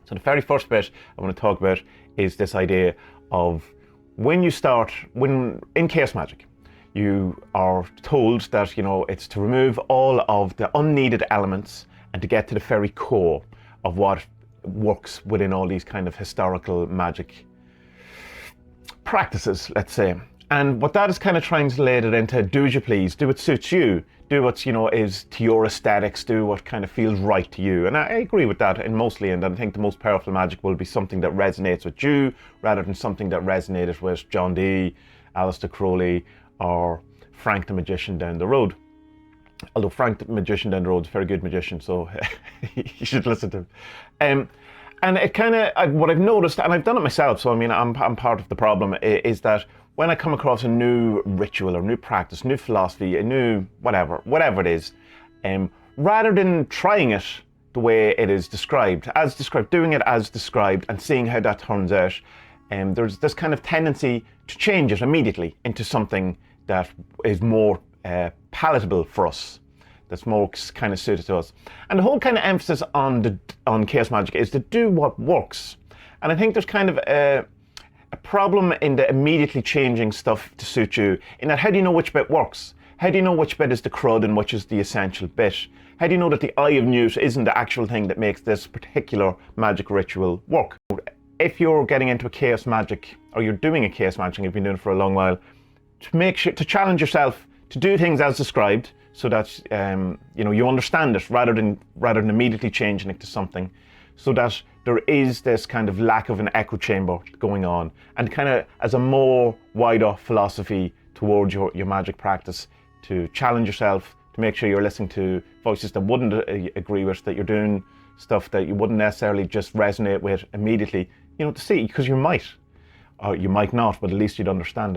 So the very first bit I want to talk about is this idea of when in Chaos Magic, you are told that, it's to remove all of the unneeded elements and to get to the very core of what works within all these kind of historical magic practices, let's say. And what that is kind of translated into, do as you please, do what suits you, do what is to your aesthetics, do what kind of feels right to you. And I agree with that mostly, and I think the most powerful magic will be something that resonates with you rather than something that resonated with John Dee, Aleister Crowley, or Frank the Magician down the road. Although Frank the Magician down the road is a very good magician, so you should listen to him. And it kind of, what I've noticed, and I've done it myself, so I mean, I'm part of the problem, is that when I come across a new ritual or new practice, new philosophy, a new whatever it is, rather than trying it the way it is described, doing it as described and seeing how that turns out, there's this kind of tendency to change it immediately into something that is more palatable for us, that's more kind of suited to us. And the whole kind of emphasis on Chaos Magic is to do what works. And I think there's kind of a problem in the immediately changing stuff to suit you, in that how do you know which bit works? How do you know which bit is the crud and which is the essential bit? How do you know that the eye of Newt isn't the actual thing that makes this particular magic ritual work? If you're getting into a Chaos Magic, or you're doing a Chaos Magic and you've been doing it for a long while, to make sure to challenge yourself to do things as described, so that you understand it rather than immediately changing it to something, so that there is this kind of lack of an echo chamber going on, and kind of as a more wider philosophy towards your magic practice, to challenge yourself, to make sure you're listening to voices that wouldn't agree with, that you're doing stuff that you wouldn't necessarily just resonate with immediately, to see, because you might, or you might not, but at least you'd understand it.